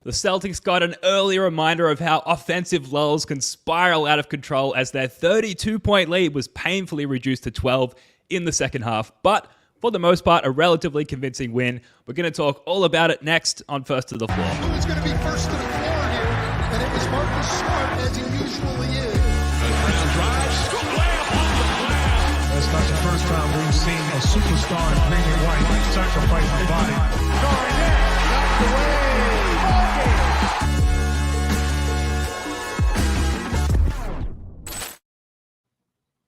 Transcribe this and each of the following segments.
The Celtics got an early reminder of how offensive lulls can spiral out of control as their 32-point lead was painfully reduced to 12 in the second half. But for the most part, a relatively convincing win. We're going to talk all about it next on First to the Floor. Who was going to be first to the floor here? And it was Marcus Smart, as he usually is. Brown drives, way upon the glass. That's not the first time we've seen a superstar in green and white sacrifice his body. Garnett knocked away.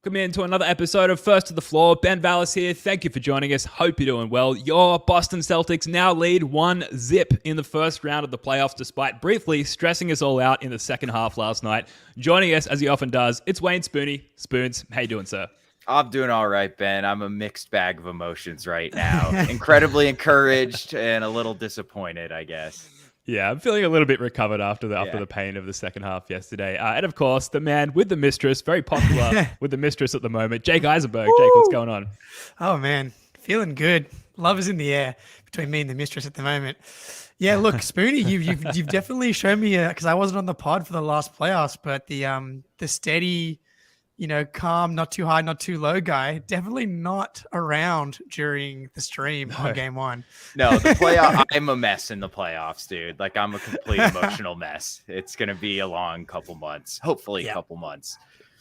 Welcome into another episode of First to the Floor. Ben Vallis here. Thank you for joining us. Hope you're doing well. Your Boston Celtics now lead 1-0 in the first round of the playoffs, despite briefly stressing us all out in the second half last night. Joining us, as he often does, it's Wayne Spooney. Spoons, how you doing, sir? I'm doing all right, Ben. I'm a mixed bag of emotions right now. Incredibly encouraged and a little disappointed, I guess. Yeah, I'm feeling a little bit recovered after the pain of the second half yesterday. And of course, the man with the mistress, very popular with the mistress at the moment, Jake Eisenberg. Woo! Jake, what's going on? Oh, man. Feeling good. Love is in the air between me and the mistress at the moment. Yeah, look, Spoony, you've definitely shown me, because I wasn't on the pod for the last playoffs, but the steady, calm, not too high, not too low guy, definitely not around during the stream on game one. No, the playoff, I'm a mess in the playoffs, dude. Like, I'm a complete emotional mess. It's going to be a long couple months, hopefully a couple months.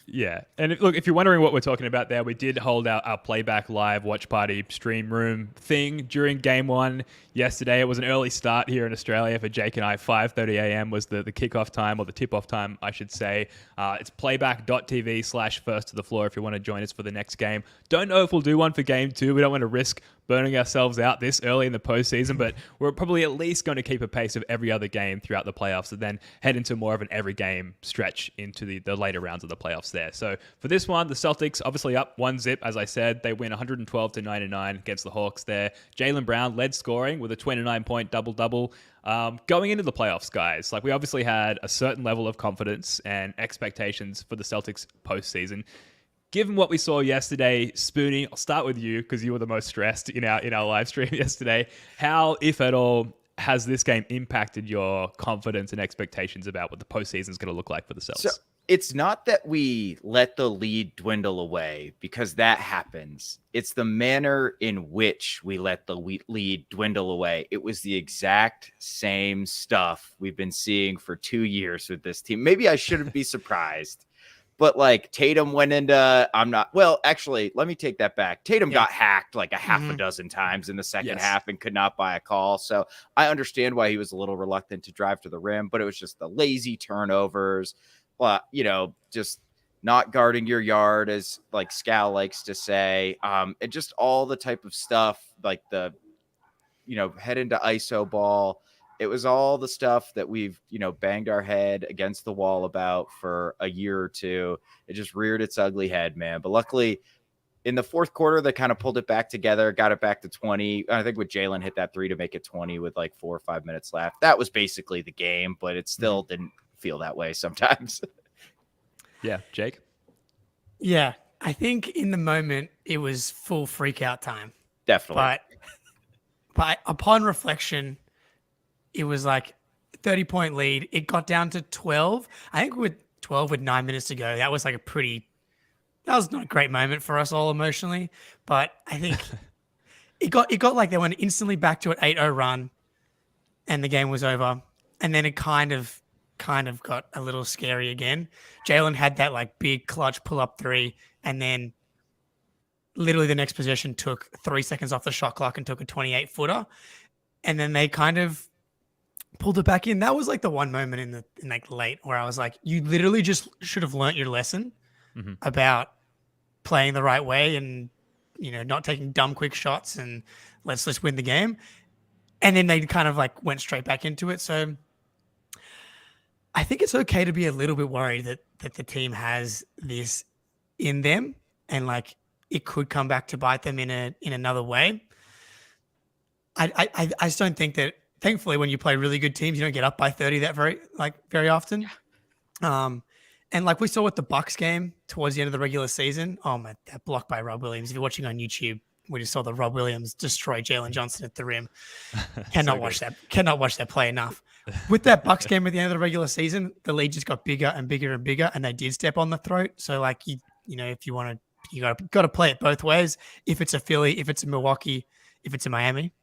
Yeah. And look, if you're wondering what we're talking about there, we did hold our playback live watch party stream room thing during game one yesterday. It was an early start here in Australia for Jake and I. 5:30 a.m. was the kickoff time, or the tip-off time, I should say. It's playback.tv/first to the floor if you want to join us for the next game. Don't know if we'll do one for game two. We don't want to risk burning ourselves out this early in the postseason, but we're probably at least going to keep a pace of every other game throughout the playoffs and then head into more of an every game stretch into the later rounds of the playoffs there. So for this one, the Celtics obviously up 1-0, as I said. They win 112-99 against the Hawks there. Jaylen Brown led scoring with a 29-point double-double. Going into the playoffs, guys, like, we obviously had a certain level of confidence and expectations for the Celtics postseason. Given what we saw yesterday, Spoony, I'll start with you because you were the most stressed in our live stream yesterday. How, if at all, has this game impacted your confidence and expectations about what the postseason is going to look like for the Celts? So it's not that we let the lead dwindle away, because that happens. It's the manner in which we let the lead dwindle away. It was the exact same stuff we've been seeing for 2 years with this team. Maybe I shouldn't be surprised. But like, Tatum went into, actually, let me take that back. Tatum got hacked like a half a dozen times in the second half and could not buy a call. So I understand why he was a little reluctant to drive to the rim, but it was just the lazy turnovers, just not guarding your yard, as like Scal likes to say. And just all the type of stuff, like the, head into ISO ball. It was all the stuff that we've, banged our head against the wall about for a year or two. It just reared its ugly head, man. But luckily, in the fourth quarter, they kind of pulled it back together, got it back to 20. I think with Jaylen hit that 3 to make it 20 with like 4 or 5 minutes left. That was basically the game, but it still didn't feel that way sometimes. Yeah, Jake? Yeah, I think in the moment, it was full freak out time. Definitely. But upon reflection, it was like 30-point lead. It got down to 12. I think with 12 with 9 minutes to go, that was like that was not a great moment for us all emotionally. But I think it got like they went instantly back to an 8-0 run and the game was over. And then it kind of got a little scary again. Jaylen had that like big clutch pull-up 3, and then literally the next possession took 3 seconds off the shot clock and took a 28-footer. And then they kind of pulled it back in. That was like the one moment in like late where I was like, you literally just should have learnt your lesson about playing the right way and, not taking dumb quick shots, and let's win the game. And then they kind of like went straight back into it. So I think it's okay to be a little bit worried that the team has this in them, and like it could come back to bite them in another way. I just don't think that. Thankfully, when you play really good teams, you don't get up by 30 that very often. And like we saw with the Bucks game towards the end of the regular season, oh man, that block by Rob Williams. If you're watching on YouTube, we just saw the Rob Williams destroy Jalen Johnson at the rim. Cannot watch that. Cannot watch that play enough. With that Bucks game at the end of the regular season, the lead just got bigger and bigger and bigger, and they did step on the throat. So like you know, if you want to, you got to play it both ways. If it's a Philly, if it's a Milwaukee, if it's a Miami,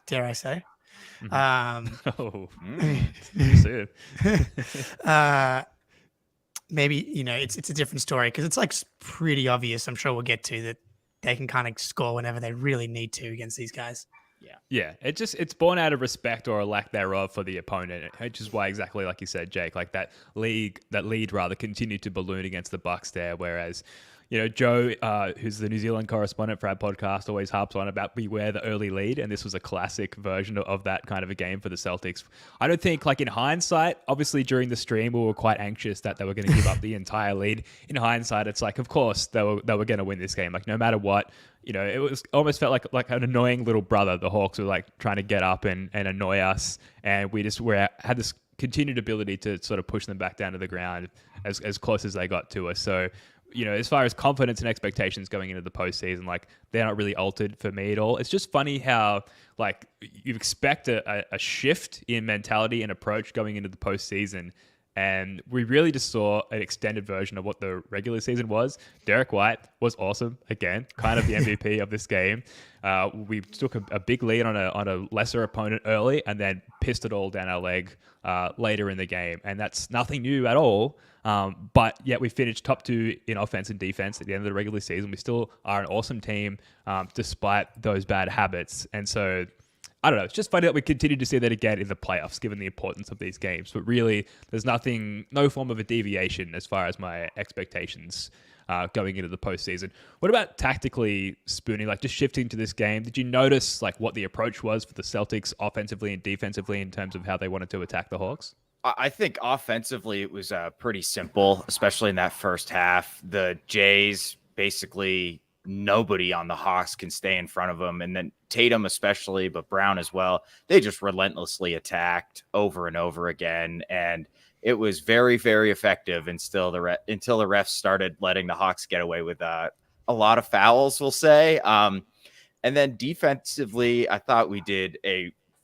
dare I say. Maybe, you know, it's a different story because it's like pretty obvious. I'm sure we'll get to that they can kind of score whenever they really need to against these guys. Yeah. It's born out of respect or a lack thereof for the opponent, which is why, exactly like you said, Jake, like that lead rather continued to balloon against the Bucks there, whereas, you know, Joe, who's the New Zealand correspondent for our podcast, always harps on about beware the early lead, and this was a classic version of that kind of a game for the Celtics. I don't think, like in hindsight, obviously during the stream we were quite anxious that they were going to give up the entire lead. In hindsight, it's like, of course they were going to win this game. Like no matter what, you know, it was almost felt like an annoying little brother. The Hawks were like trying to get up and annoy us, and we just had this continued ability to sort of push them back down to the ground as close as they got to us. So, you know, as far as confidence and expectations going into the postseason, like they're not really altered for me at all. It's just funny how like you expect a shift in mentality and approach going into the postseason. And we really just saw an extended version of what the regular season was. Derek White was awesome again, kind of the MVP of this game. We took a big lead on a lesser opponent early and then pissed it all down our leg later in the game. And that's nothing new at all. But yet we finished top 2 in offense and defense at the end of the regular season. We still are an awesome team despite those bad habits. And so, I don't know, it's just funny that we continue to see that again in the playoffs, given the importance of these games. But really, there's no form of a deviation as far as my expectations going into the postseason. What about tactically, Spooney, like just shifting to this game? Did you notice like what the approach was for the Celtics offensively and defensively in terms of how they wanted to attack the Hawks? I think offensively it was pretty simple, especially in that first half. The Jays basically nobody on the Hawks can stay in front of them. And then Tatum especially, but Brown as well. They just relentlessly attacked over and over again. And it was very, very effective until the refs started letting the Hawks get away with a lot of fouls, we'll say. And then defensively, I thought we did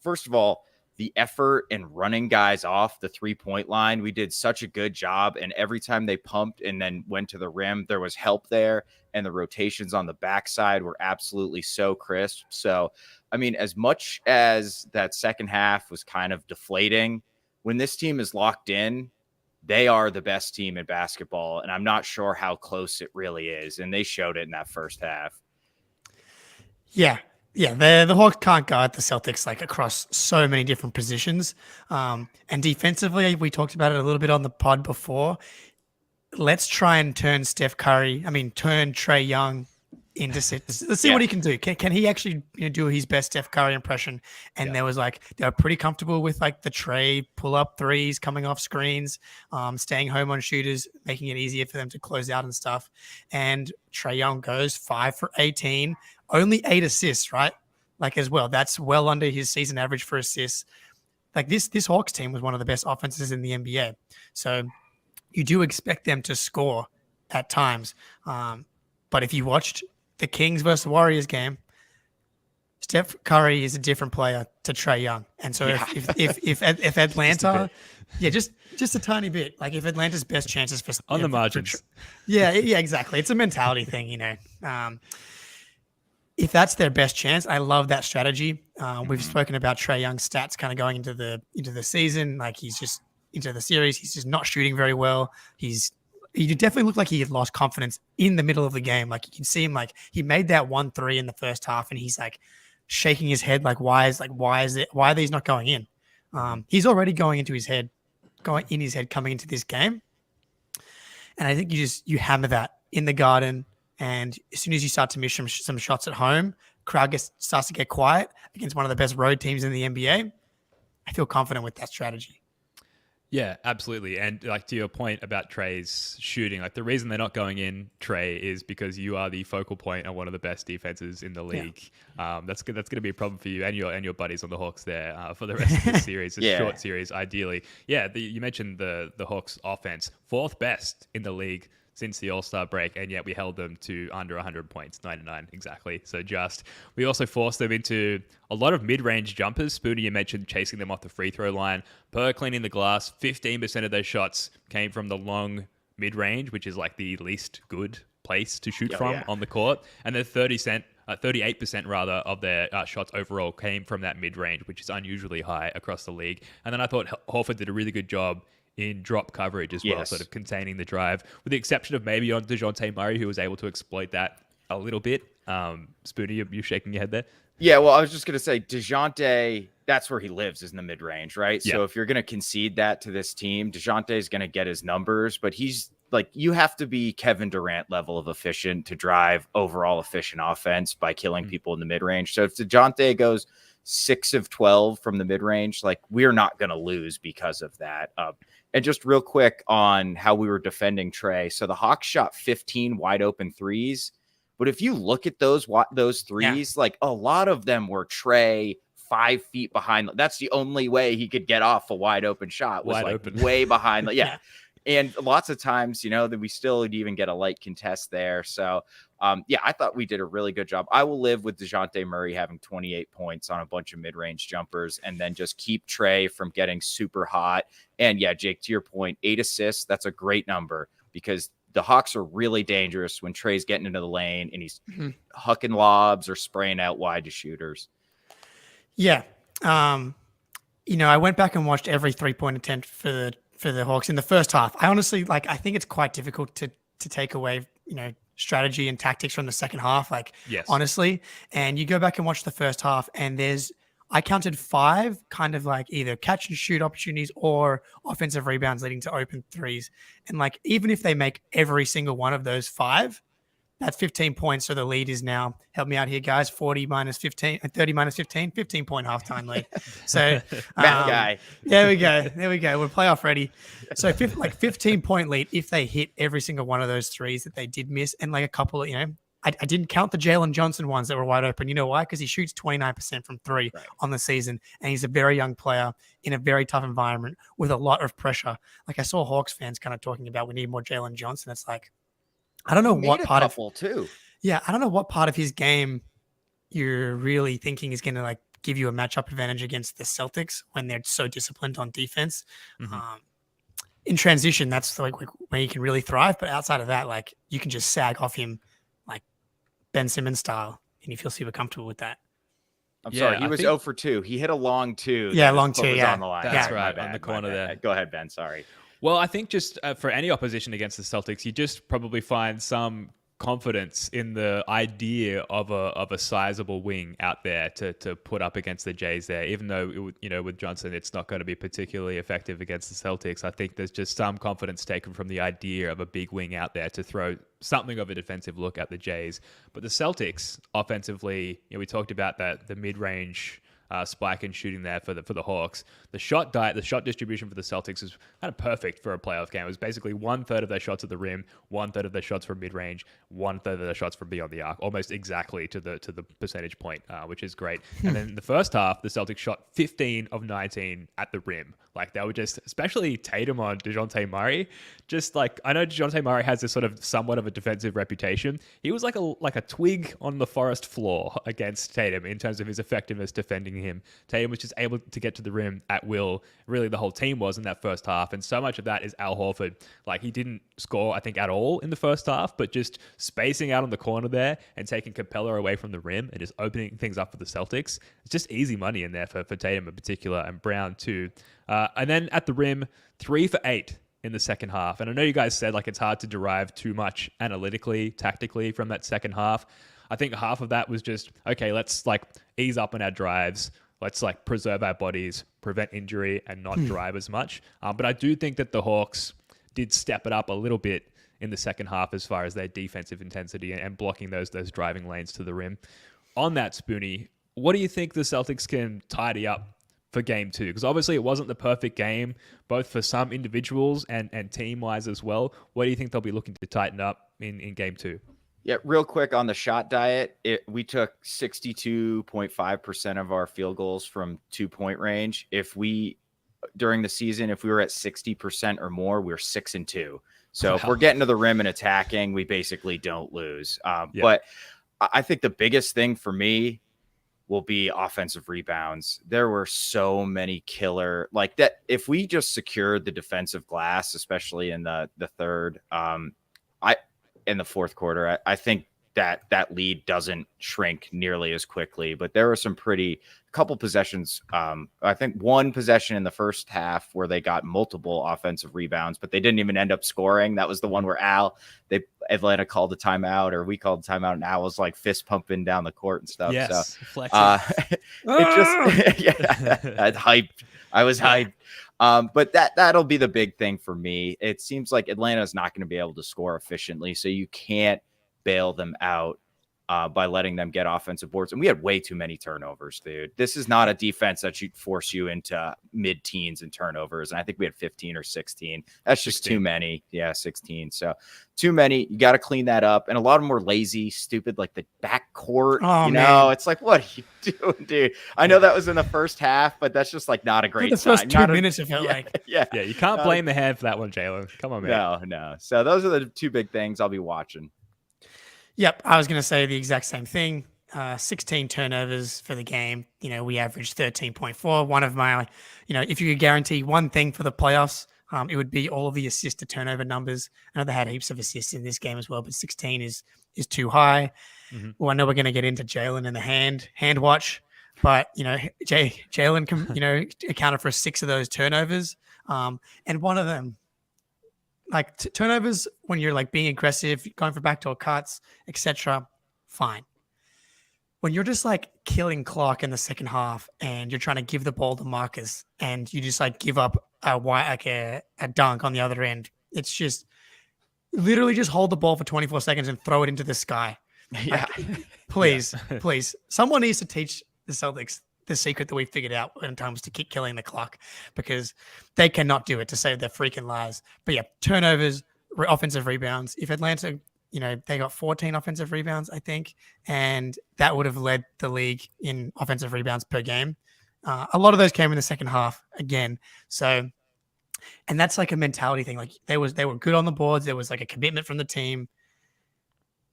first of all, the effort in running guys off the 3-point line. We did such a good job. And every time they pumped and then went to the rim, there was help there. And the rotations on the backside were absolutely so crisp. So, I mean, as much as that second half was kind of deflating, when this team is locked in, they are the best team in basketball. And I'm not sure how close it really is. And they showed it in that first half. Yeah. Yeah, the Hawks can't guard the Celtics like across so many different positions. And defensively, we talked about it a little bit on the pod before. Let's try and turn Trae Young into let's see what he can do. Can he actually do his best Steph Curry impression? And they were pretty comfortable with like the Trae pull up threes coming off screens, staying home on shooters, making it easier for them to close out and stuff. And Trae Young goes 5 for 18. Only 8 assists, right? Like as well. That's well under his season average for assists. Like this Hawks team was one of the best offenses in the NBA. So you do expect them to score at times. But if you watched the Kings versus Warriors game, Steph Curry is a different player to Trae Young. And so if Atlanta, just a tiny bit. Like if Atlanta's best chances for on the margins. Yeah, exactly. It's a mentality thing, you know. If that's their best chance, I love that strategy. We've spoken about Trae Young's stats kind of going into the season. Like he's just into the series. He's just not shooting very well. He definitely looked like he had lost confidence in the middle of the game. Like you can see him, like he made that 1-3 in the first half and he's like shaking his head. Like, why are these not going in? He's already going in his head coming into this game. And I think you hammer that in the Garden. And as soon as you start to miss some shots at home, crowd starts to get quiet against one of the best road teams in the NBA. I feel confident with that strategy. Yeah, absolutely. And like to your point about Trey's shooting, like the reason they're not going in, Trey, is because you are the focal point and one of the best defenses in the league. That's good. That's going to be a problem for you and your buddies on the Hawks there for the rest of this series, this short series, ideally. Yeah, you mentioned the Hawks offense, 4th best in the league since the All-Star break, and yet we held them to under 100 points, 99 exactly. So we also forced them into a lot of mid-range jumpers. Spooney, you mentioned chasing them off the free throw line. Per cleaning the glass, 15% of those shots came from the long mid-range, which is like the least good place to shoot from on the court. And then 38% rather of their shots overall came from that mid-range, which is unusually high across the league. And then I thought Horford did a really good job in drop coverage as well, sort of containing the drive, with the exception of maybe on DeJounte Murray, who was able to exploit that a little bit. Spooney, you're shaking your head there? Yeah, well, I was just going to say, DeJounte, that's where he lives, is in the mid-range, right? Yeah. So if you're going to concede that to this team, DeJounte is going to get his numbers, but he's like, you have to be Kevin Durant level of efficient to drive overall efficient offense by killing people in the mid-range. So if DeJounte goes 6 of 12 from the mid-range, like, we're not going to lose because of that. And just real quick on how we were defending Trey. So the Hawks shot 15 wide open threes. But if you look at those threes, like a lot of them were Trey 5 feet behind. That's the only way he could get off a wide open shot, was way behind. And lots of times, that we still would even get a light contest there. So, I thought we did a really good job. I will live with DeJounte Murray having 28 points on a bunch of mid-range jumpers and then just keep Trey from getting super hot. And yeah, Jake, to your point, 8 assists, that's a great number because the Hawks are really dangerous when Trey's getting into the lane and he's hucking lobs or spraying out wide to shooters. Yeah. I went back and watched every 3-point attempt for the Hawks in the first half. I honestly, I think it's quite difficult to take away, strategy and tactics from the second half, honestly. And you go back and watch the first half and I counted 5 kind of like either catch and shoot opportunities or offensive rebounds leading to open threes. And even if they make every single one of those 5, that's 15 points. So the lead is now, help me out here, guys, 40 minus 15, 30 minus 15, 15-point halftime lead. So Matt guy. There we go. We're playoff ready. So 15-point lead if they hit every single one of those threes that they did miss. And a couple of, I didn't count the Jalen Johnson ones that were wide open. You know why? Because he shoots 29% from 3 on the season. And he's a very young player in a very tough environment with a lot of pressure. I saw Hawks fans kind of talking about we need more Jalen Johnson. It's I don't know what part of too. Yeah, I don't know what part of his game you're really thinking is going to give you a matchup advantage against the Celtics when they're so disciplined on defense. In transition, that's where you can really thrive. But outside of that, you can just sag off him like Ben Simmons style, and you feel super comfortable with that. I'm sorry, he was 0 for 2. He hit a long 2. Yeah, long 2. Yeah, on the line. That's right, on the corner there. Go ahead, Ben. Sorry. Well, I think just for any opposition against the Celtics, you just probably find some confidence in the idea of a sizable wing out there to put up against the Jays there. Even though with Johnson, it's not going to be particularly effective against the Celtics. I think there's just some confidence taken from the idea of a big wing out there to throw something of a defensive look at the Jays. But the Celtics offensively, we talked about that the mid-range spike in shooting there for the Hawks. The shot distribution for the Celtics is kind of perfect for a playoff game. It was basically 1/3 of their shots at the rim, 1/3 of their shots from mid range, 1/3 of their shots from beyond the arc, almost exactly to the percentage point, which is great. And then in the first half, the Celtics shot 15 of 19 at the rim. They were just, especially Tatum on DeJounte Murray, just I know DeJounte Murray has this sort of somewhat of a defensive reputation. He was like a twig on the forest floor against Tatum in terms of his effectiveness defending him. Tatum was just able to get to the rim at will. Really, the whole team was in that first half, and so much of that is Al Horford. He didn't score, I think, at all in the first half, but just spacing out on the corner there and taking Capella away from the rim and just opening things up for the Celtics. It's just easy money in there for Tatum in particular, and Brown too. And then at the rim, 3 for 8 in the second half. And I know you guys said it's hard to derive too much analytically, tactically from that second half. I think half of that was just, okay, let's ease up on our drives. Let's preserve our bodies, prevent injury, and not drive as much. But I do think that the Hawks did step it up a little bit in the second half as far as their defensive intensity and blocking those driving lanes to the rim. On that, Spooney, what do you think the Celtics can tidy up for game 2? Because obviously it wasn't the perfect game, both for some individuals and team-wise as well. What do you think they'll be looking to tighten up in game 2? Yeah, real quick on the shot diet, we took 62.5% of our field goals from 2-point range. During the season, if we were at 60% or more, we're 6-2. So if we're getting to the rim and attacking, we basically don't lose. But I think the biggest thing for me will be offensive rebounds. There were so many killer like that. If we just secured the defensive glass, especially in the third, in the fourth quarter, I think that lead doesn't shrink nearly as quickly. But there were some couple possessions. I think one possession in the first half where they got multiple offensive rebounds, but they didn't even end up scoring. That was the one where Atlanta called a timeout, or we called a timeout, and Al was like fist pumping down the court and stuff. Yes, so it just I hyped. I was hyped. But that'll be the big thing for me. It seems like Atlanta is not going to be able to score efficiently, so you can't bail them out by letting them get offensive boards. And we had way too many turnovers, dude. This is not a defense that should force you into mid-teens in turnovers. And I think we had 15 or 16. That's just 16. Too many. Yeah, 16. So too many. You got to clean that up. And a lot of them were lazy, stupid, like the backcourt. Man. It's like, what are you doing, dude? I know that was in the first half, but that's just like not a great sign. The first 2 minutes, it felt like. Yeah, you can't blame the hand for that one, Jalen. Come on, man. No. So those are the two big things I'll be watching. Yep, I was going to say the exact same thing. 16 turnovers for the game. We averaged 13.4. One of my, if you could guarantee one thing for the playoffs, it would be all of the assist to turnover numbers. I know they had heaps of assists in this game as well, but 16 is too high. Mm-hmm. Well, I know we're going to get into Jalen and the hand watch, but Jalen accounted for 6 of those turnovers, and one of them. Like turnovers when you're like being aggressive, going for backdoor cuts, etc. Fine. When you're just like killing clock in the second half and you're trying to give the ball to Marcus and you just like give up a dunk on the other end, it's just literally just hold the ball for 24 seconds and throw it into the sky. Yeah. Like, please. Someone needs to teach the Celtics the secret that we figured out when it comes to keep killing the clock, because they cannot do it to save their freaking lives. But yeah, turnovers, offensive rebounds. If Atlanta, they got 14 offensive rebounds, I think, and that would have led the league in offensive rebounds per game. A lot of those came in the second half again. So, and that's like a mentality thing. Like they were good on the boards. There was like a commitment from the team.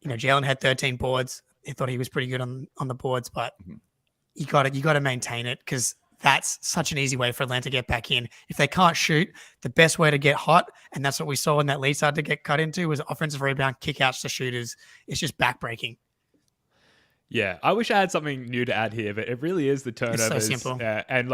Jalen had 13 boards. They thought he was pretty good on the boards, but you got to maintain it, because that's such an easy way for Atlanta to get back in. If they can't shoot, the best way to get hot, and that's what we saw in that lead started to get cut into, was offensive rebound, kick-outs to shooters. It's just backbreaking. Yeah, I wish I had something new to add here, but it really is the turnovers. It's so simple. And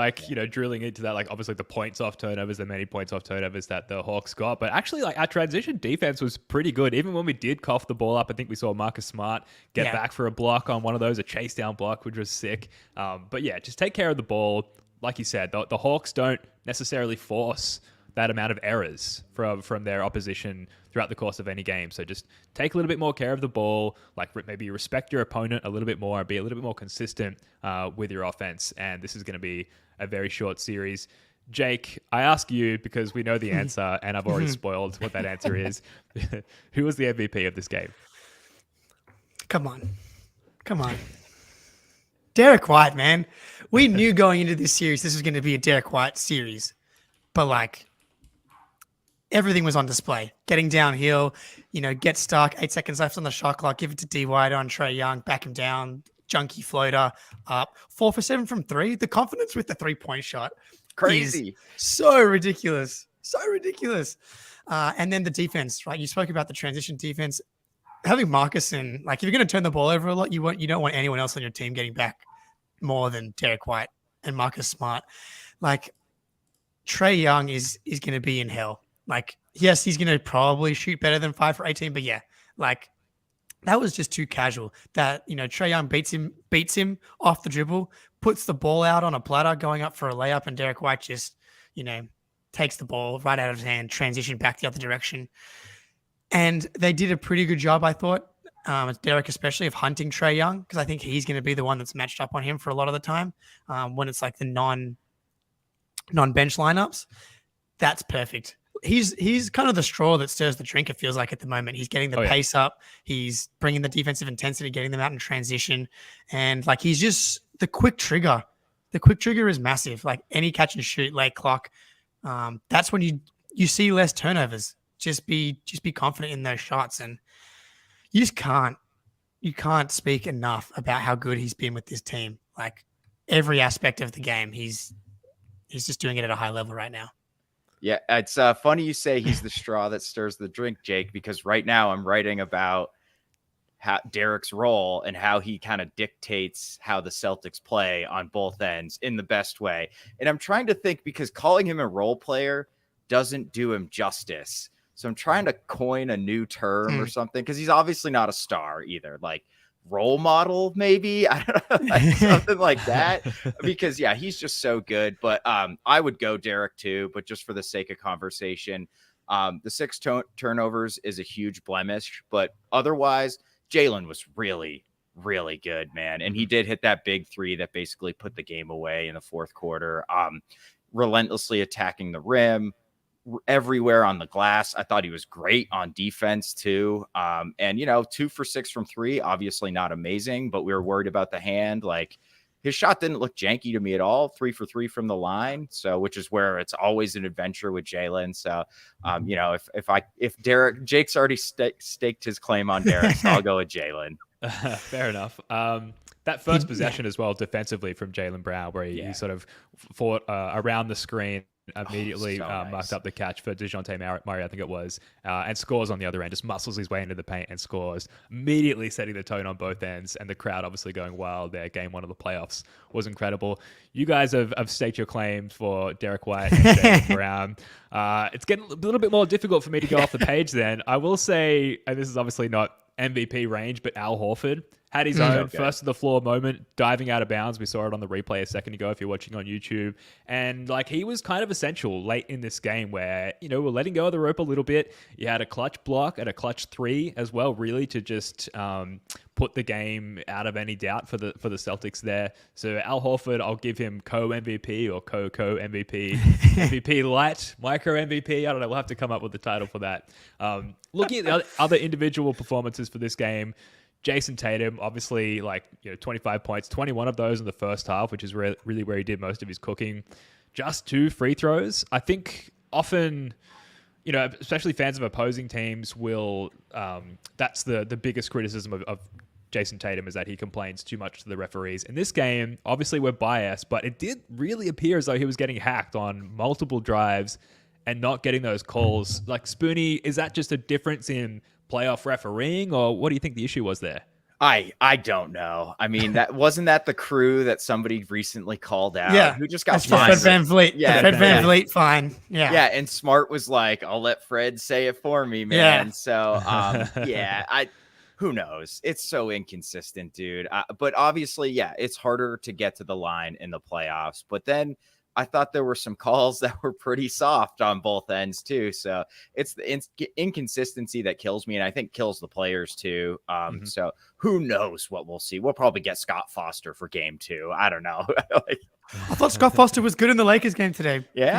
drilling into that, like obviously the points off turnovers, the many points off turnovers that the Hawks got. But actually, like our transition defense was pretty good. Even when we did cough the ball up, I think we saw Marcus Smart get back for a block on one of those, a chase down block, which was sick. But yeah, just take care of the ball. Like you said, the Hawks don't necessarily force that amount of errors from their opposition throughout the course of any game. So just take a little bit more care of the ball, like maybe respect your opponent a little bit more, and be a little bit more consistent with your offense. And this is going to be a very short series. Jake, I ask you because we know the answer, and I've already spoiled what that answer is. Who was the MVP of this game? Come on. Derek White, man. We knew going into this series this was going to be a Derek White series, but like, everything was on display. Getting downhill, get stuck, 8 seconds left on the shot clock, give it to D. White on Trae Young, back him down, junky floater up, 4 for 7 from 3. The confidence with the 3-point shot, crazy, so ridiculous. And then the defense, right? You spoke about the transition defense. Having Marcus in, like, if you're going to turn the ball over a lot, you don't want anyone else on your team getting back more than Derek White and Marcus Smart. Like, Trae Young is going to be in hell. Like, yes, he's going to probably shoot better than 5 for 18, but yeah, like that was just too casual. That, Trae Young beats him off the dribble, puts the ball out on a platter going up for a layup, and Derek White just, takes the ball right out of his hand, transition back the other direction. And they did a pretty good job, I thought, Derek especially, of hunting Trae Young, because I think he's going to be the one that's matched up on him for a lot of the time when it's like the non-bench lineups, that's perfect. He's kind of the straw that stirs the drink, it feels like at the moment. He's getting the pace up. He's bringing the defensive intensity, getting them out in transition. And like, he's just the quick trigger. The quick trigger is massive. Like any catch and shoot late clock. That's when you see less turnovers. Just be confident in those shots. And you can't speak enough about how good he's been with this team. Like every aspect of the game, he's just doing it at a high level right now. Yeah, it's funny you say he's the straw that stirs the drink, Jake, because right now I'm writing about how Derek's role and how he kind of dictates how the Celtics play on both ends in the best way. And I'm trying to think, because calling him a role player doesn't do him justice. So I'm trying to coin a new term or something, because he's obviously not a star either. Like role model, maybe, I don't know, like something like that. Because yeah, he's just so good. But I would go Derek too, but just for the sake of conversation, the 6 turnovers is a huge blemish. But otherwise, Jalen was really, really good, man. And he did hit that big 3 that basically put the game away in the fourth quarter. Relentlessly attacking the rim, everywhere on the glass. I thought he was great on defense too. And 2 for 6 from 3, obviously not amazing, but we were worried about the hand. Like his shot didn't look janky to me at all. 3 for 3 from the line. So, which is where it's always an adventure with Jalen. So, if Jake's already staked his claim on Derek, so I'll go with Jalen. Fair enough. That first possession as well, defensively from Jaylen Brown, where he sort of fought around the screen, immediately marked up the catch for DeJounte Murray, I think it was, and scores on the other end, just muscles his way into the paint and scores, immediately setting the tone on both ends, and the crowd obviously going wild there. Game 1 of the playoffs was incredible. You guys have staked your claim for Derek White and Jaylen Brown. It's getting a little bit more difficult for me to go off the page then. I will say, and this is obviously not MVP range, but Al Horford had his own first of the floor moment, diving out of bounds. We saw it on the replay a second ago if you're watching on YouTube. And like, he was kind of essential late in this game where, we're letting go of the rope a little bit. You had a clutch block and a clutch 3 as well, really, to just put the game out of any doubt for the Celtics there. So Al Horford, I'll give him co-MVP or co-MVP, MVP light, micro MVP. I don't know. We'll have to come up with the title for that. Looking at the other individual performances for this game, Jason Tatum, obviously, 25 points, 21 of those in the first half, which is really where he did most of his cooking. Just 2 free throws. I think often, especially fans of opposing teams will, that's the biggest criticism of Jason Tatum, is that he complains too much to the referees. In this game, obviously we're biased, but it did really appear as though he was getting hacked on multiple drives and not getting those calls. Like, Spooney, is that just a difference in playoff refereeing, or what do you think the issue was there? I don't know. I mean, that wasn't the crew that somebody recently called out? Yeah, who just got fined? Fred Van Vliet. Yeah, Fred Van Vliet fine. Yeah, yeah. And Smart was like, "I'll let Fred say it for me, man." Yeah. So, who knows? It's so inconsistent, dude. But obviously, yeah, it's harder to get to the line in the playoffs. But then I thought there were some calls that were pretty soft on both ends too. So it's the inconsistency that kills me, and I think kills the players too. So who knows what we'll see? We'll probably get Scott Foster for game 2. I don't know. I thought Scott Foster was good in the Lakers game today. Yeah.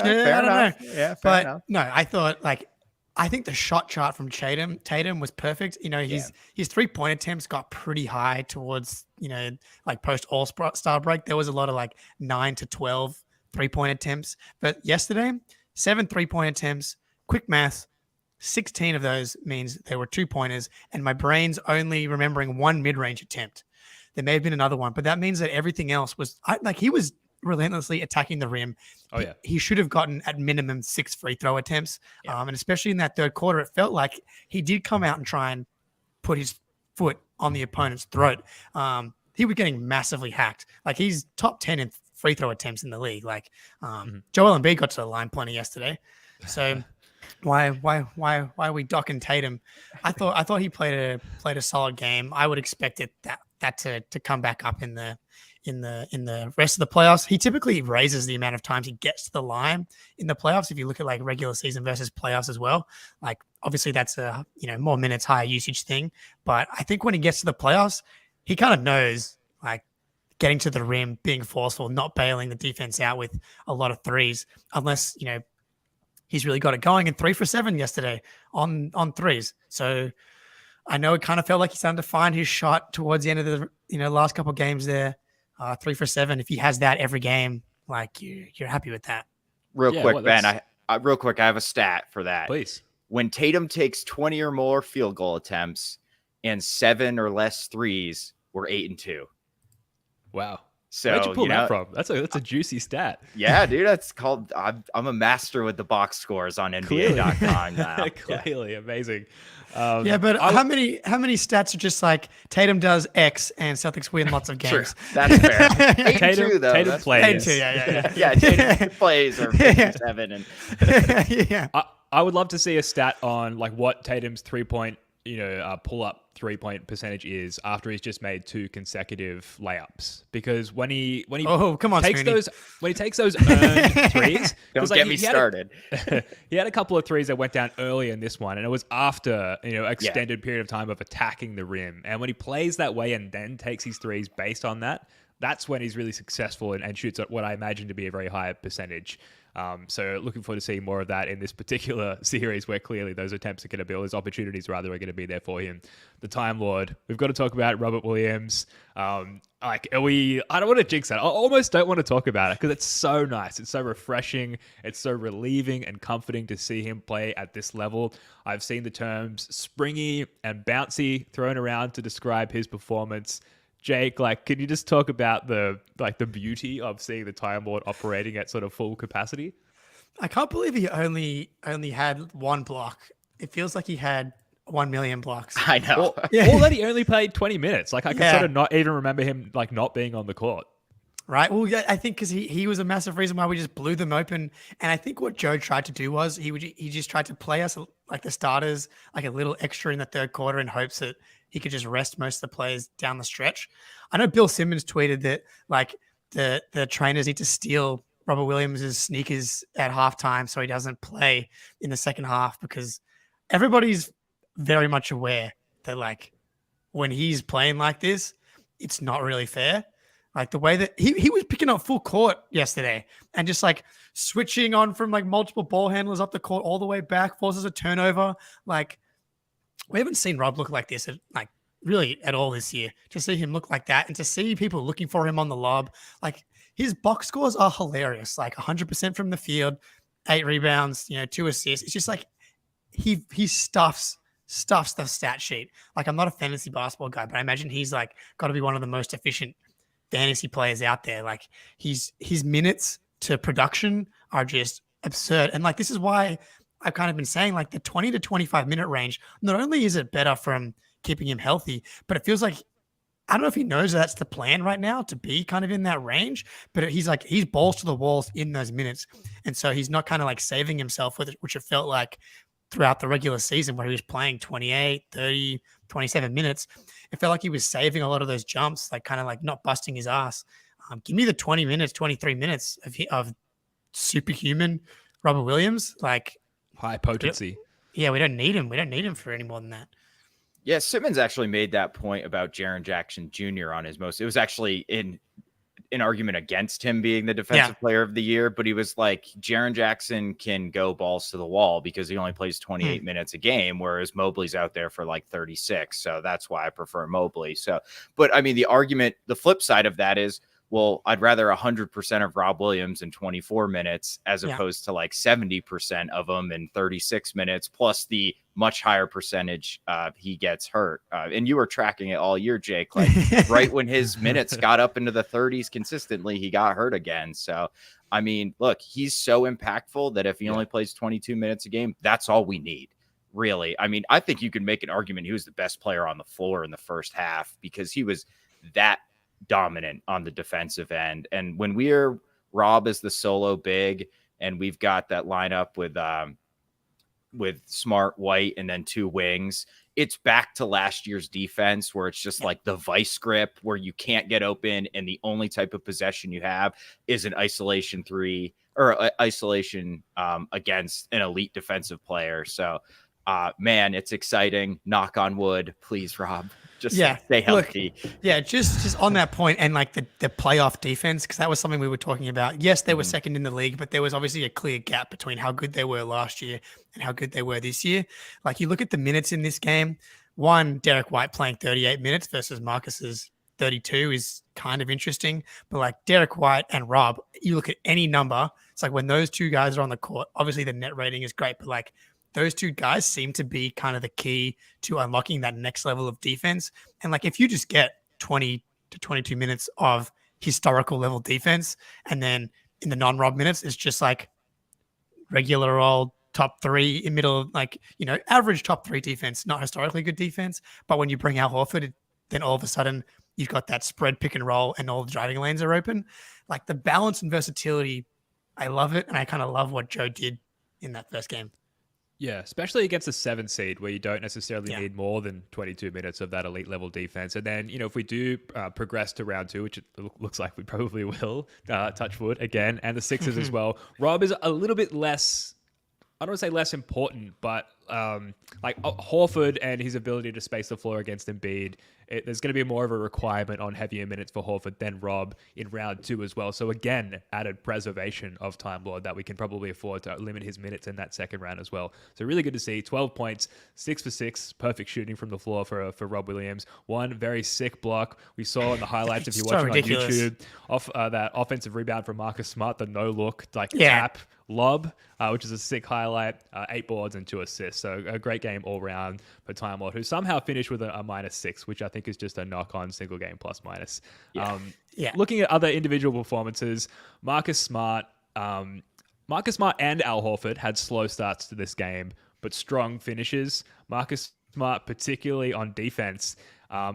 I don't know. Yeah, but enough. No, I think the shot chart from Tatum was perfect. His 3-point attempts got pretty high towards, post All-Star break. There was a lot of 9 to 12 3-point attempts. But yesterday, 7 3-point attempts, quick math, 16 of those means they were 2-pointers, and my brain's only remembering 1 mid-range attempt. There may have been another one, but that means that everything else was he was relentlessly attacking the rim. Oh yeah, he should have gotten at minimum 6 free throw attempts. Yeah. And especially in that third quarter, it felt like he did come out and try and put his foot on the opponent's throat. He was getting massively hacked. He's top 10 in free throw attempts in the league. Joel Embiid got to the line plenty yesterday. So why are we docking Tatum? I thought he played a solid game. I would expect that to come back up in the rest of the playoffs. He typically raises the amount of times he gets to the line in the playoffs. If you look at regular season versus playoffs as well, obviously that's a more minutes, higher usage thing. But I think when he gets to the playoffs, he kind of knows getting to the rim, being forceful, not bailing the defense out with a lot of threes, unless, he's really got it going. And 3 for 7 yesterday on threes. So I know it kind of felt like he's starting to find his shot towards the end of the last couple of games there. 3 for 7. If he has that every game, like you're happy with that. Real quick, Ben, I have a stat for that. Please. When Tatum takes 20 or more field goal attempts and 7 or less threes, we're 8-2. Wow. So where'd you pull that from? That's a juicy stat. Yeah, dude, that's called. I'm a master with the box scores on NBA.com now. Clearly, amazing. But how many stats are just like Tatum does X and Celtics win lots of games? True. That's fair. 8-2 though. Tatum plays. 8-2, yeah. Yeah, Tatum plays are 57 and yeah. I would love to see a stat on like what Tatum's 3-point, pull up 3-point percentage is after he's just made 2 consecutive layups. Because when he takes those earned threes, don't get me started. He had a couple of threes that went down early in this one, and it was after extended period of time of attacking the rim. And when he plays that way and then takes his threes based on that, that's when he's really successful and shoots at what I imagine to be a very high percentage. So looking forward to seeing more of that in this particular series where clearly those attempts are going to be, or those opportunities rather, are going to be there for him. The Time Lord. We've got to talk about Robert Williams. I don't want to jinx that. I almost don't want to talk about it because it's so nice. It's so refreshing. It's so relieving and comforting to see him play at this level. I've seen the terms springy and bouncy thrown around to describe his performance. Jake, can you just talk about the beauty of seeing the Time Lord operating at sort of full capacity? I can't believe he only had 1 block. It feels like he had 1 million blocks. I know. Or that he only played 20 minutes. I can sort of not even remember him not being on the court. Right. Well, yeah, I think because he was a massive reason why we just blew them open. And I think what Joe tried to do was he just tried to play us like the starters, like a little extra in the third quarter in hopes that he could just rest most of the players down the stretch. I know Bill Simmons tweeted that the trainers need to steal Robert Williams' sneakers at halftime so he doesn't play in the second half, because everybody's very much aware that when he's playing like this, it's not really fair. Like the way that he was picking up full court yesterday and just switching on from multiple ball handlers up the court all the way back, forces a turnover. We haven't seen Rob look like this really at all this year. To see him look like that and to see people looking for him on the lob, his box scores are hilarious. 100% from the field, 8 rebounds, 2 assists. It's just he stuffs the stat sheet. I'm not a fantasy basketball guy, but I imagine he's got to be one of the most efficient fantasy players out there. His minutes to production are just absurd. And this is why I've kind of been saying the 20 to 25 minute range, not only is it better from keeping him healthy, but it feels I don't know if he knows that's the plan right now to be kind of in that range, but he's balls to the walls in those minutes. And so he's not kind of saving himself with it, which it felt like throughout the regular season where he was playing 28, 30, 27 minutes. It felt like he was saving a lot of those jumps, not busting his ass. Give me the 20 minutes, 23 minutes of superhuman Robert Williams, high potency. Yeah, we don't need him. We don't need him for any more than that. Yeah, Simmons actually made that point about Jaren Jackson Jr. on his most. It was actually in an argument against him being the defensive player of the year, but he was like, Jaren Jackson can go balls to the wall because he only plays 28 minutes a game, whereas Mobley's out there for 36. So that's why I prefer Mobley. So, but I mean, the flip side of that is, well, I'd rather 100% of Rob Williams in 24 minutes as opposed to 70% of them in 36 minutes, plus the much higher percentage he gets hurt. And you were tracking it all year, Jake. Right when his minutes got up into the 30s consistently, he got hurt again. So, I mean, look, he's so impactful that if he only plays 22 minutes a game, that's all we need, really. I mean, I think you could make an argument he was the best player on the floor in the first half because he was that dominant on the defensive end. And when we're Rob as the solo big and we've got that lineup with Smart, White, and then 2 wings, it's back to last year's defense where it's just the vice grip where you can't get open and the only type of possession you have is an isolation 3 or isolation against an elite defensive player. So man, it's exciting. Knock on wood, please, Rob. Just Yeah, stay look, healthy. yeah, just on that point and like the playoff defense, because that was something we were talking about. Yes, they were second in the league, but there was obviously a clear gap between how good they were last year and how good they were this year. Like you look at the minutes in this game, Derek White playing 38 minutes versus Marcus's 32 is kind of interesting. But like Derek White and Rob, you look at any number, it's like when those two guys are on the court, obviously the net rating is great, but like those two guys seem to be kind of the key to unlocking that next level of defense. And like if you just get 20 to 22 minutes of historical level defense, and then in the non-Rob minutes, it's just like regular old top three in middle, like, average top three defense, not historically good defense. But when you bring Al Horford, then all of a sudden you've got that spread pick and roll and all the driving lanes are open. Like the balance and versatility, I love it. And I kind of love what Joe did in that first game. Yeah, especially against a 7 seed where you don't necessarily need more than 22 minutes of that elite level defense. And then, if we do progress to round 2, which it looks like we probably will, touch wood again, and the Sixers as well, Rob is a little bit less, I don't want to say less important, but like Horford and his ability to space the floor against Embiid, there's going to be more of a requirement on heavier minutes for Horford than Rob in round 2 as well. So again, added preservation of Time Lord that we can probably afford to limit his minutes in that second round as well. So really good to see. 12 points, 6 for 6, perfect shooting from the floor for Rob Williams. One very sick block. We saw in the highlights if you're watching on YouTube, off that offensive rebound from Marcus Smart, the no look tap lob, which is a sick highlight. 8 boards and 2 assists. So a great game all round for Time Lord, who somehow finished with a -6, which I think is just a knock on single game plus minus. Looking at other individual performances, Marcus Smart and Al Horford had slow starts to this game, but strong finishes. Marcus Smart, particularly on defense,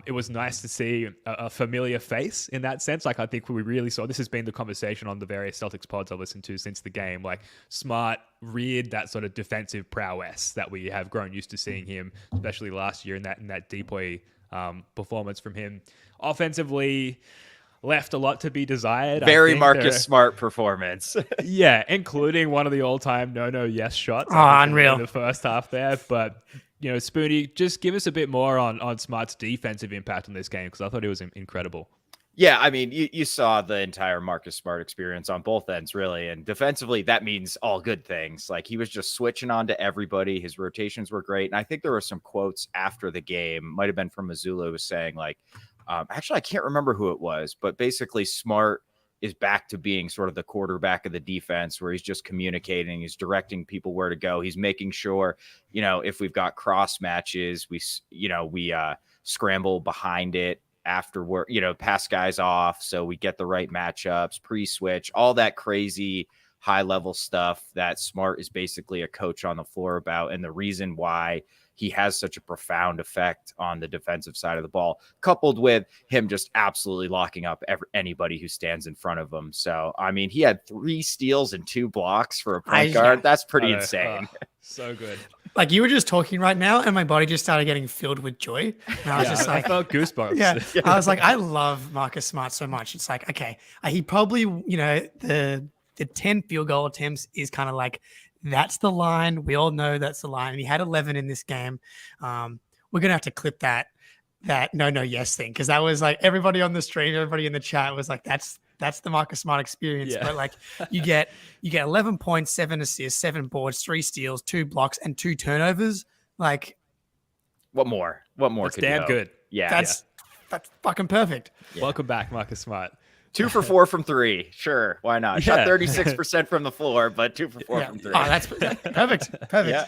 it was nice to see a familiar face in that sense. Like I think we really saw, this has been the conversation on the various Celtics pods I've listened to since the game. Like Smart reared that sort of defensive prowess that we have grown used to seeing him, especially last year in that decoy performance from him. Offensively, left a lot to be desired. Very Marcus Smart performance. Yeah, including one of the all-time no-yes shots. Unreal. In the first half there, but Spooney, just give us a bit more on Smart's defensive impact on this game, because I thought it was incredible. Yeah, I mean, you saw the entire Marcus Smart experience on both ends, really. And defensively, that means all good things. Like, he was just switching on to everybody. His rotations were great. And I think there were some quotes after the game, might have been from Mazzulla, who was saying, like, actually, I can't remember who it was, but basically Smart is back to being sort of the quarterback of the defense, where he's just communicating, he's directing people where to go. He's making sure, if we've got cross matches, we scramble behind it afterward, pass guys off so we get the right matchups, pre-switch, all that crazy high level stuff that Smart is basically a coach on the floor about. And the reason why he has such a profound effect on the defensive side of the ball, coupled with him just absolutely locking up anybody who stands in front of him. So, I mean, he had 3 steals and 2 blocks for a point guard. That's pretty insane. So good. Like, you were just talking right now, and my body just started getting filled with joy. And I was just like, I felt goosebumps. Yeah. I was like, I love Marcus Smart so much. It's like, okay, he probably, the 10 field goal attempts is kind of like, that's the line. We all know that's the line. And he had 11 in this game. We're going to have to clip that yes thing, because that was like everybody on the stream, everybody in the chat was like, that's the Marcus Smart experience. But like you get 11 points, 7 assists, 7 boards, 3 steals, 2 blocks, and 2 turnovers. Like, what more? That's damn good. Yeah. That's fucking perfect. Yeah. Welcome back, Marcus Smart. 2 for 4 from 3. Sure. Why not? Shot 36% from the floor, but 2 for 4 from 3. Oh, that's perfect. Yeah.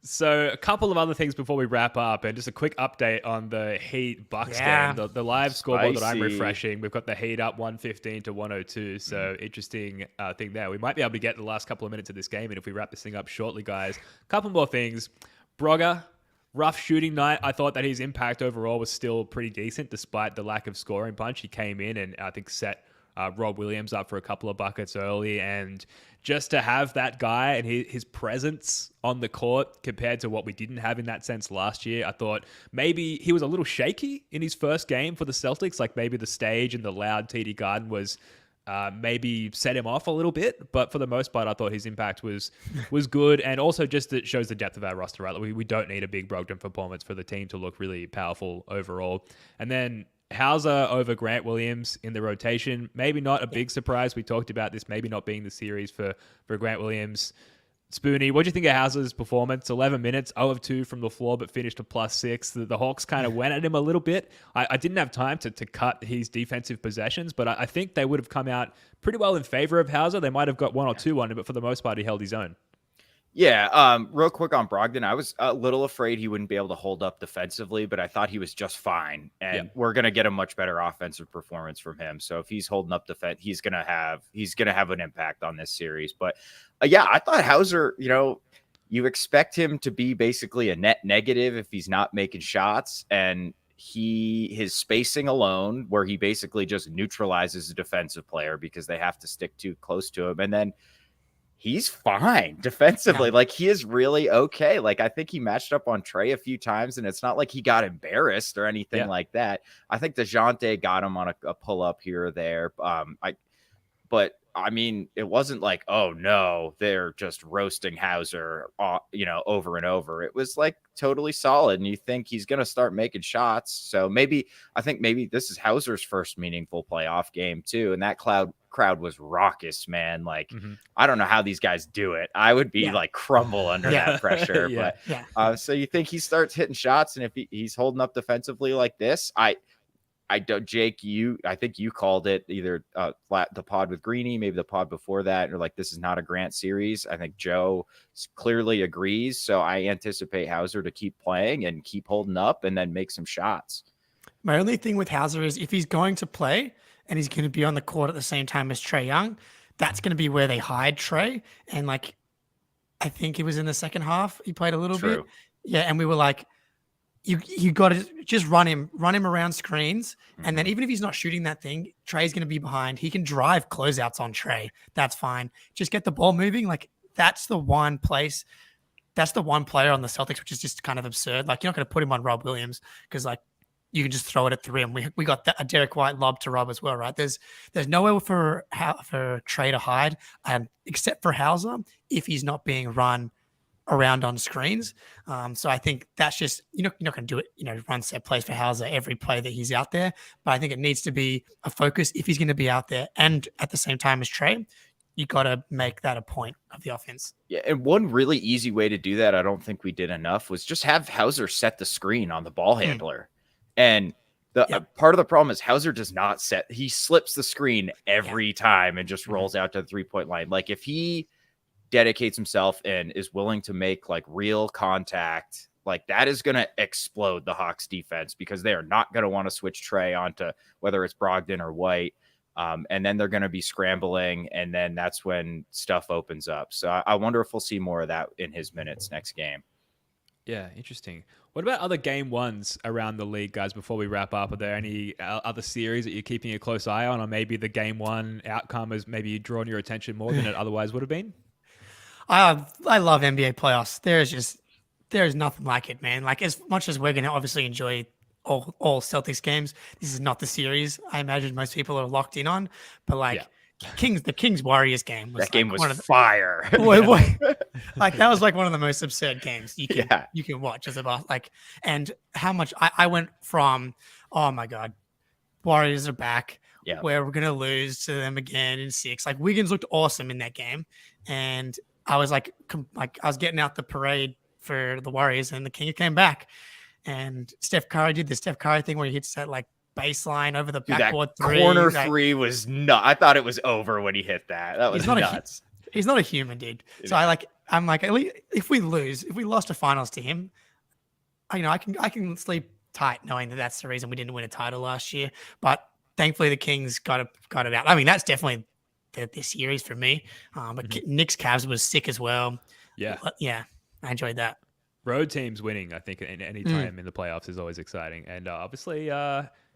So a couple of other things before we wrap up, and just a quick update on the Heat Bucks game. The live scoreboard that I'm refreshing, we've got the Heat up 115 to 102. So interesting thing there. We might be able to get the last couple of minutes of this game, and if we wrap this thing up shortly, guys, a couple more things. Brogdon, rough shooting night. I thought that his impact overall was still pretty decent despite the lack of scoring punch. He came in and I think set Rob Williams up for a couple of buckets early, and just to have that guy and his presence on the court compared to what we didn't have in that sense last year, I thought maybe he was a little shaky in his first game for the Celtics. Like maybe the stage and the loud TD Garden was maybe set him off a little bit, but for the most part, I thought his impact was good, and also just it shows the depth of our roster. Right, we don't need a big Brogdon performance for the team to look really powerful overall. And then Hauser over Grant Williams in the rotation, maybe not a big surprise. We talked about this maybe not being the series for Grant Williams. Spooney, what do you think of Hauser's performance? 11 minutes, 0 of 2 from the floor, but finished a +6. The Hawks kind of went at him a little bit. I didn't have time to cut his defensive possessions, but I think they would have come out pretty well in favor of Hauser. They might have got 1 or 2 on him, but for the most part, he held his own. Yeah, real quick on Brogdon, I was a little afraid he wouldn't be able to hold up defensively, but I thought he was just fine, and we're gonna get a much better offensive performance from him. So if he's holding up defense, he's gonna have an impact on this series. But yeah, I thought Hauser, you expect him to be basically a net negative if he's not making shots, and his spacing alone, where he basically just neutralizes a defensive player because they have to stick too close to him, and then he's fine defensively. Yeah. Like, he is really okay. Like, I think he matched up on Trey a few times, and it's not like he got embarrassed or anything like that. I think DeJounte got him on a pull up here or there. But I mean, it wasn't like, oh no, they're just roasting Hauser, over and over. It was like totally solid, and you think he's going to start making shots. So I think maybe this is Hauser's first meaningful playoff game too. And that crowd was raucous, man. Like, I don't know how these guys do it. I would be like crumble under that pressure. But so you think he starts hitting shots, and if he's holding up defensively like this, I don't, Jake, I think you called it either the pod with Greeny, maybe the pod before that. You're like, this is not a Grant series. I think Joe clearly agrees. So I anticipate Hauser to keep playing and keep holding up and then make some shots. My only thing with Hauser is if he's going to play and he's going to be on the court at the same time as Trae Young, that's going to be where they hide Trae. And like, I think it was in the second half, he played a little bit. Yeah. And we were like, you got to just run him around screens. And then even if he's not shooting that thing, Trey's going to be behind. He can drive closeouts on Trey. That's fine. Just get the ball moving. Like, that's the one place. That's the one player on the Celtics, which is just kind of absurd. Like, you're not going to put him on Rob Williams because like you can just throw it at 3. And we got a Derek White lob to Rob as well, right? There's nowhere for Trey to hide, except for Hauser if he's not being run around on screens. So I think that's just, you're not going to do it, run set plays for Hauser every play that he's out there. But I think it needs to be a focus if he's going to be out there and at the same time as Trey. You got to make that a point of the offense. Yeah, and one really easy way to do that, I don't think we did enough, was just have Hauser set the screen on the ball handler. And the part of the problem is Hauser does not set. He slips the screen every time and just rolls out to the 3-point line. Like, if he dedicates himself and is willing to make like real contact, like, that is going to explode the Hawks defense, because they are not going to want to switch Trey onto whether it's Brogdon or White. And then they're going to be scrambling, and then that's when stuff opens up. So I wonder if we'll see more of that in his minutes next game. Yeah, interesting. What about other game ones around the league, guys, before we wrap up? Are there any other series that you're keeping a close eye on, or maybe the game one outcome has maybe drawn your attention more than it otherwise would have been? I love NBA playoffs. There's nothing like it, man. Like, as much as we're going to obviously enjoy all Celtics games, this is not the series I imagine most people are locked in on. But like, the Kings Warriors game was fire. Like, that was like one of the most absurd games you can watch as about, like, and how much I went from, oh my God, Warriors are back. Yeah, where we're gonna lose to them again in 6. Like, Wiggins looked awesome in that game, and I was like I was getting out the parade for the Warriors, and the Kings came back, and Steph Curry did the Steph Curry thing where he hits that like baseline over the backboard three. Corner three was nuts. I thought it was over when he hit that. That was nuts. He's not a human, dude. So I'm like, at least if we lost a finals to him, I can sleep tight knowing that that's the reason we didn't win a title last year. But thankfully the Kings got it out. I mean, that's definitely the series for me. But Knicks Cavs was sick as well. Yeah. Yeah. I enjoyed that. Road teams winning, I think, any time in the playoffs is always exciting. And obviously,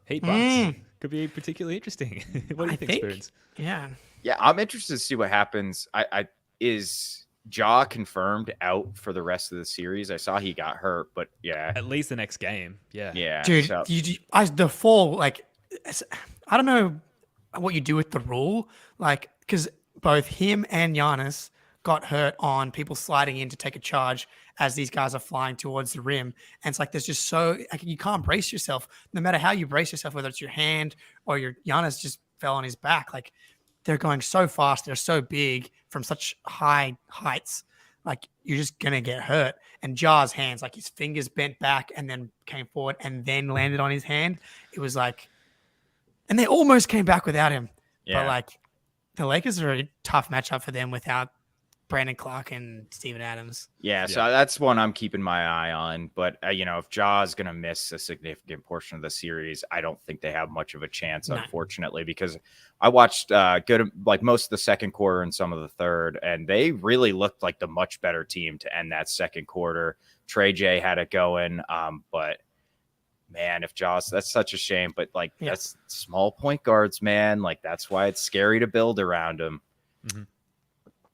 Heat Bucks could be particularly interesting. What do you think, Spoons? Yeah. Yeah, I'm interested to see what happens. Is Ja confirmed out for the rest of the series? I saw he got hurt, but yeah. At least the next game. Yeah. Yeah. Dude, the fall, like, I don't know what you do with the rule, like because both him and Giannis got hurt on people sliding in to take a charge as these guys are flying towards the rim, and it's like there's just so like, you can't brace yourself, no matter how you brace yourself, whether it's your hand or your Giannis just fell on his back, like they're going so fast, they're so big from such high heights. Like you're just gonna get hurt. And Ja's hands, like his fingers bent back and then came forward and then landed on his hand. It was like, and they almost came back without him. Yeah. But like the Lakers are a tough matchup for them without Brandon Clark and Steven Adams. Yeah, so that's one I'm keeping my eye on. But, if Ja is going to miss a significant portion of the series, I don't think they have much of a chance, unfortunately, because I watched most of the second quarter and some of the third, and they really looked like the much better team to end that second quarter. Trey J had it going, but man, if Ja's, that's such a shame. But that's small point guards, man. Like that's why it's scary to build around them. Mm-hmm.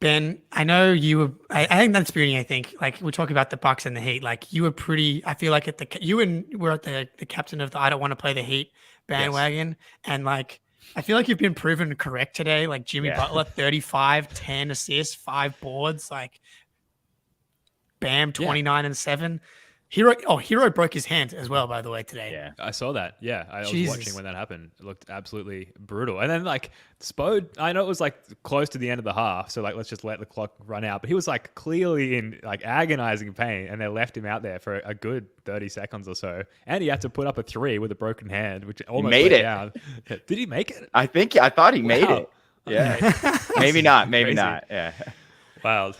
Ben, I know you were. I think that's Spooney. I think like we're talking about the Bucks and the Heat. Like you were pretty. I feel like you were at the captain of the I don't want to play the Heat bandwagon, and like I feel like you've been proven correct today. Like Jimmy Butler, 35, 10 assists, 5 boards. Like Bam, 29 and 7. Hero broke his hand as well, by the way, today. Yeah, I saw that. Yeah, I was watching when that happened. It looked absolutely brutal. And then Spo, I know it was close to the end of the half, so let's just let the clock run out. But he was clearly in agonizing pain, and they left him out there for a good 30 seconds or so. And he had to put up a 3 with a broken hand, which almost made went it down. Did he make it? I thought he made it. Yeah, maybe not. Maybe not. Yeah, wild.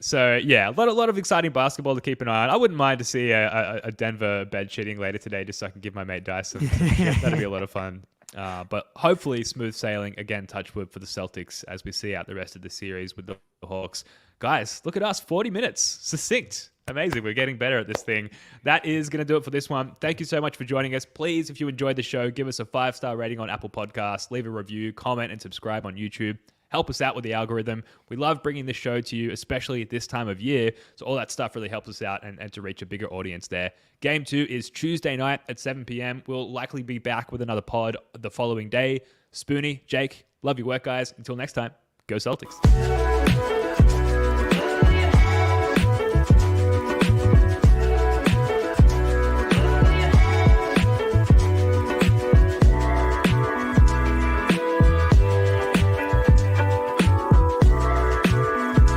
So yeah, a lot of exciting basketball to keep an eye on. I wouldn't mind to see a Denver bed shitting later today, just so I can give my mate Dyson. That'd be a lot of fun. But hopefully smooth sailing again. Touch wood for the Celtics as we see out the rest of the series with the Hawks. Guys, look at us, 40 minutes, succinct. Amazing. We're getting better at this thing. That is going to do it for this one. Thank you so much for joining us. Please, if you enjoyed the show, give us a 5-star rating on Apple Podcasts, leave a review, comment, and subscribe on YouTube. Help us out with the algorithm. We love bringing this show to you, especially at this time of year. So all that stuff really helps us out and to reach a bigger audience there. Game 2 is Tuesday night at 7 p.m. We'll likely be back with another pod the following day. Spooney, Jake, love your work, guys. Until next time, go Celtics.